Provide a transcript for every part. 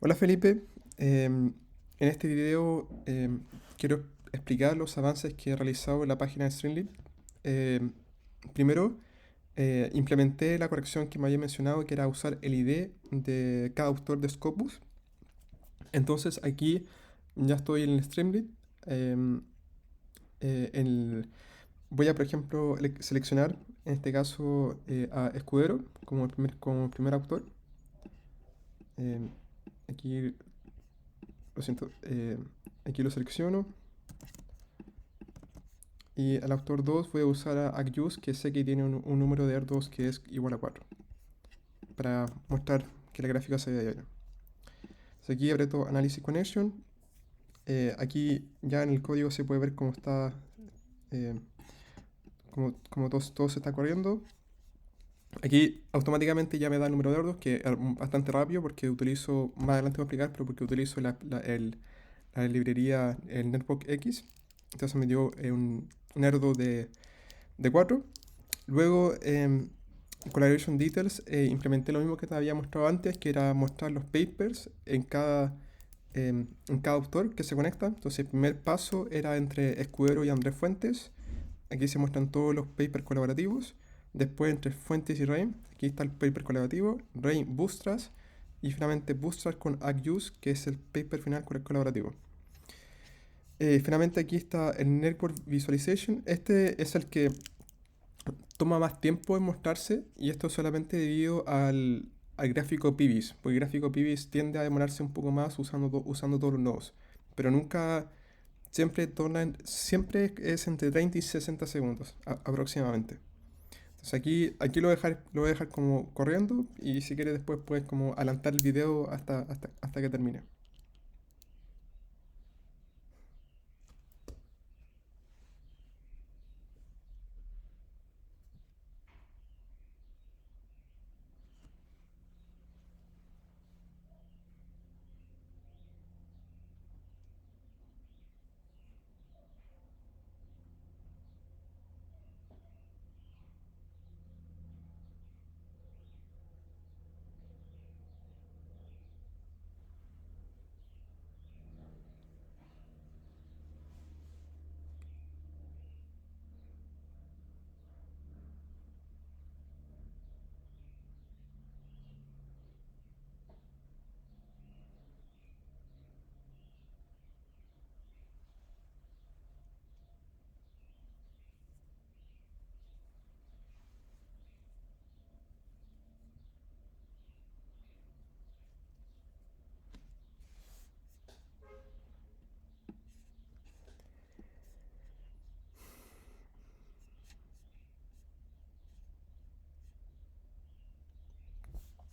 Hola Felipe. En este video quiero explicar los avances que he realizado en la página de Streamlit. Em, Primero, implementé la corrección que me había mencionado, que era usar el ID de cada autor de Scopus. Entonces aquí ya estoy en el Streamlit. em, en el- Voy a, por ejemplo, seleccionar, en este caso, a Escudero como primer autor. Em, Aquí, lo siento, aquí lo selecciono. Y al autor 2 voy a usar a Agyus, que sé que tiene un número de R2 que es igual a 4, para mostrar que la gráfica se ve bien. Entonces aquí aprieto Analysis Connection. Aquí ya en el código se puede ver cómo está, eh, cómo todo se está corriendo. Aquí automáticamente ya me da el número de R2, que es bastante rápido porque utilizo, más adelante voy a explicar, pero porque utilizo la librería, el Network X. Entonces me dio un R2 de 4. Luego, Collaboration Details, implementé lo mismo que te había mostrado antes, que era mostrar los papers en cada autor que se conecta. Entonces, el primer paso era entre Escudero y Andrés Fuentes. Aquí se muestran todos los papers colaborativos. Después, entre Fuentes y Rain, aquí está el paper colaborativo. Rain Bootstrap. Y finalmente, Bootstrap con Agyus, que es el paper final colaborativo. Finalmente, aquí está el Network Visualization. Este es el que toma más tiempo en mostrarse, y esto solamente debido al gráfico PIVIS, porque el gráfico PIVIS tiende a demorarse un poco más usando todos los nodos, pero nunca, siempre es entre 30 y 60 segundos aproximadamente. Entonces aquí lo voy a dejar como corriendo, y si quieres después puedes como adelantar el video hasta que termine.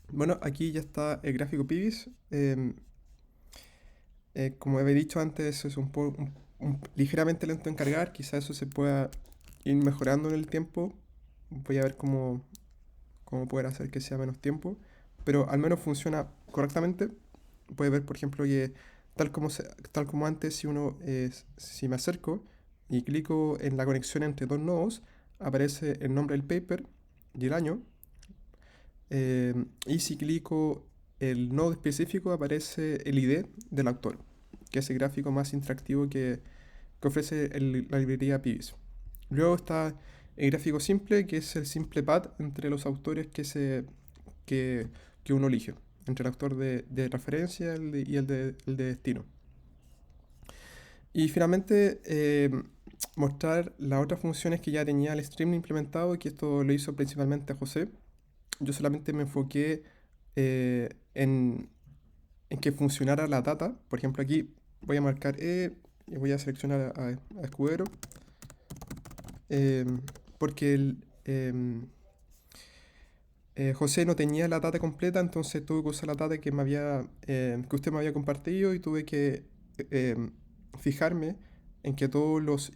Bueno, aquí ya está el gráfico PIVIS. Como había dicho antes, es ligeramente lento en cargar. Quizá eso se pueda ir mejorando en el tiempo. Voy a ver cómo poder hacer que sea menos tiempo. Pero al menos funciona correctamente. Puede ver, por ejemplo, que tal como antes, si me acerco y clico en la conexión entre dos nodos, aparece el nombre del paper y el año. Y si clico el nodo específico, aparece el ID del autor, que es el gráfico más interactivo que ofrece la librería PIVIS. Luego está el gráfico simple, que es el simple path entre los autores que, que uno elige, entre el autor de referencia y el de destino. Y finalmente, mostrar las otras funciones que ya tenía el stream implementado, y que esto lo hizo principalmente José. Yo solamente me enfoqué en que funcionara la data. Por ejemplo, aquí voy a marcar y voy a seleccionar a Escudero, em, porque José no tenía la data completa, entonces tuve que usar la data que usted me había compartido, y tuve que fijarme en que todos los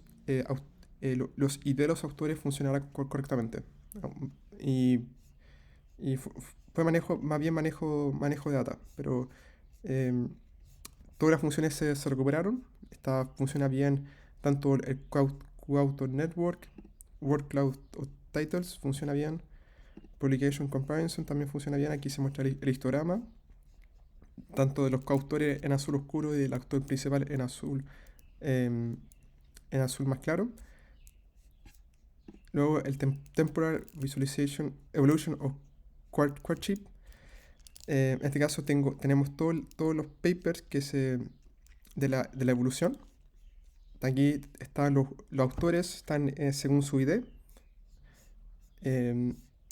ID de los autores funcionaran correctamente. Y, fue más bien manejo de data, pero em, todas las funciones se recuperaron. Esta funciona bien, tanto el QAuthor Network, Word Cloud Titles funciona bien, Publication Comparison también funciona bien. Aquí se muestra el histograma. tanto de los coautores en azul oscuro y del actor principal em, en azul más claro. Luego el Temporal Visualization Evolution of Quartz. En este caso tenemos todos los papers de la evolución. Aquí están los autores, están según su ID.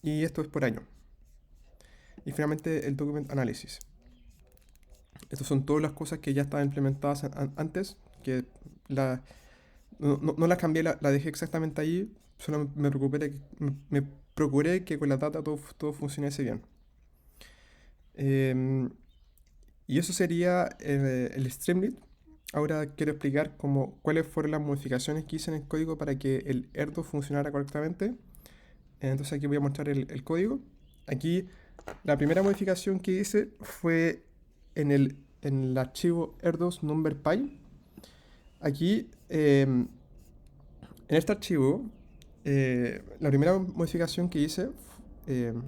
Y esto es por año. Y finalmente el Document Analysis. Estas son todas las cosas que ya estaban implementadas antes, que no las cambié, la dejé exactamente allí, solo me procuré que con la data todo funcionase bien. Y eso sería el Streamlit. Ahora quiero explicar cuáles fueron las modificaciones que hice en el código para que el Erdo funcionara correctamente. Entonces aquí voy a mostrar el código. Aquí la primera modificación que hice fue en el archivo erdos number.py. Aquí, en este archivo, la primera modificación que hice,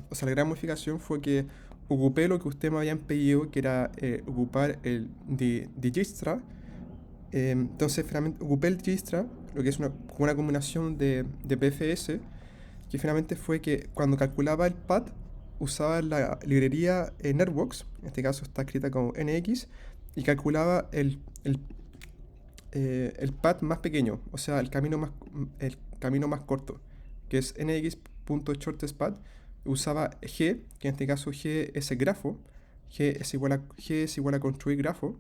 o sea, la gran modificación fue que ocupé lo que usted me habían pedido, que era ocupar el Dijkstra. Entonces, finalmente ocupé el Dijkstra, lo que es una combinación de PFS, que finalmente fue que cuando calculaba el pad, usaba la librería Networks, en este caso está escrita como NX, y calculaba el pad más pequeño, o sea, el camino más corto, que es nx.shortestPath. Usaba g, que en este caso g es el grafo, g es igual a construir grafo,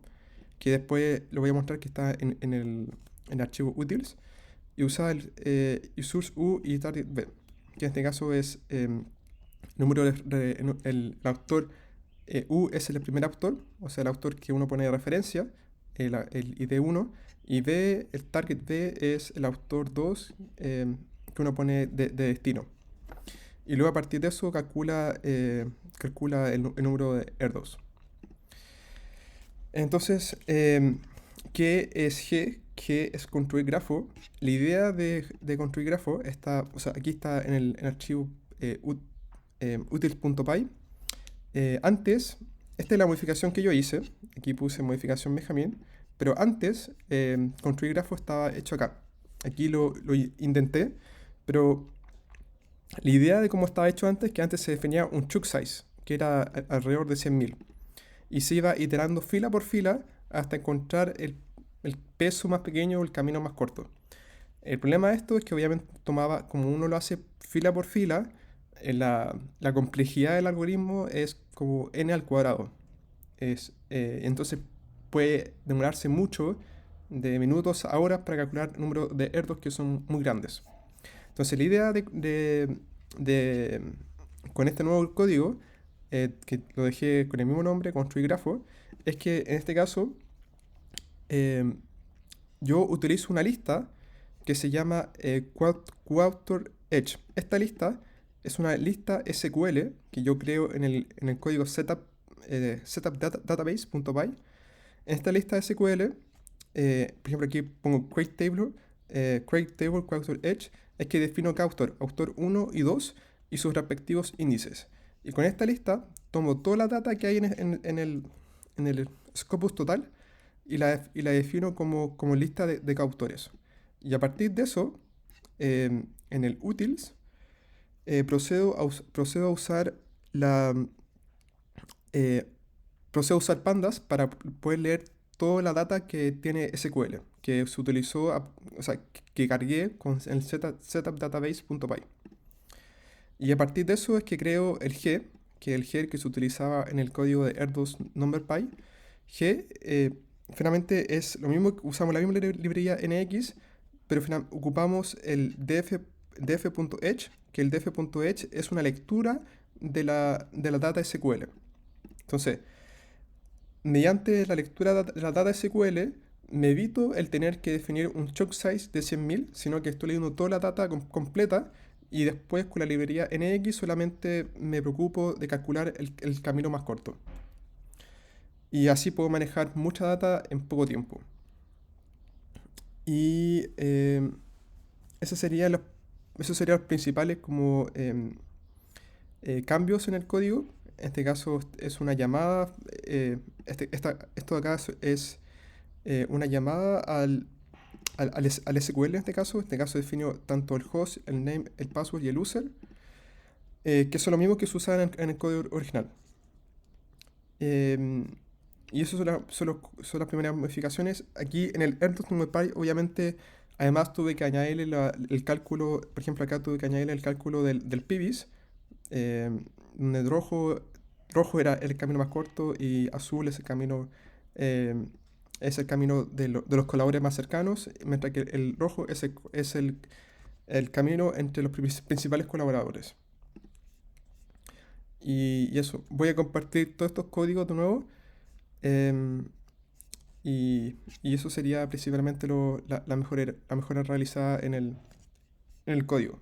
que después lo voy a mostrar que está en el archivo utils, y usaba el source u y target b, que en este caso es número el autor. U es el primer autor, o sea, el autor que uno pone de referencia, el ID1, y B, el target B es el autor 2 que uno pone de destino. Y luego a partir de eso calcula el número de erdos. Entonces, ¿qué es G? G es construir grafo. La idea de construir grafo está, o sea, aquí está en el archivo utils.py. Antes, esta es la modificación que yo hice. Aquí puse modificación Benjamin. Pero antes, construir grafo estaba hecho acá. Aquí lo intenté, pero la idea de cómo estaba hecho antes es que antes se definía un chunk size, que era alrededor de 100.000. Y se iba iterando fila por fila hasta encontrar el peso más pequeño o el camino más corto. El problema de esto es que obviamente tomaba, como uno lo hace fila por fila, la complejidad del algoritmo es como n al cuadrado. Entonces puede demorarse mucho, de minutos a horas, para calcular el número de erdos que son muy grandes. Entonces la idea con este nuevo código, que lo dejé con el mismo nombre, construir grafo, es que en este caso yo utilizo una lista que se llama Coautor Edge. Esta lista es una lista SQL que yo creo en el código setupdatabase.py. En esta lista SQL, por ejemplo, aquí pongo create table Coautor Edge, es que defino coautor, autor 1 y 2 y sus respectivos índices. Y con esta lista tomo toda la data que hay en el scopus total y la defino como lista de coautores. Y a partir de eso, en el utils, procedo a usar procedo a usar pandas para poder leer toda la data que tiene SQL, que se utilizó, o sea, que cargué con el setupdatabase.py. Y a partir de eso es que creo el G, que es el G que se utilizaba en el código de erdos number.py. G, finalmente es lo mismo, usamos la misma librería NX, pero ocupamos el df.edge, que el df.edge es una lectura de la data SQL. Entonces, mediante la lectura de la data SQL, me evito el tener que definir un chunk size de 100.000, sino que estoy leyendo toda la data completa y después con la librería NX solamente me preocupo de calcular el camino más corto. Y así puedo manejar mucha data en poco tiempo. Y esos serían los principales como cambios en el código. En este caso es una llamada esto de acá es una llamada al SQL en este caso. En este caso defino tanto el host, el name, el password y el user, que son lo mismo que se usaban en el código original. Em, y eso son las primeras modificaciones. Aquí en el AirDocs.NuMePy, obviamente, además tuve que añadirle el cálculo, por ejemplo, acá tuve que añadirle el cálculo del PIVIS, donde rojo era el camino más corto y azul em, es el camino de los colaboradores más cercanos, mientras que el rojo es el camino entre los principales colaboradores. Y eso, voy a compartir todos estos códigos de nuevo. em, y eso sería principalmente la mejora realizada en el código.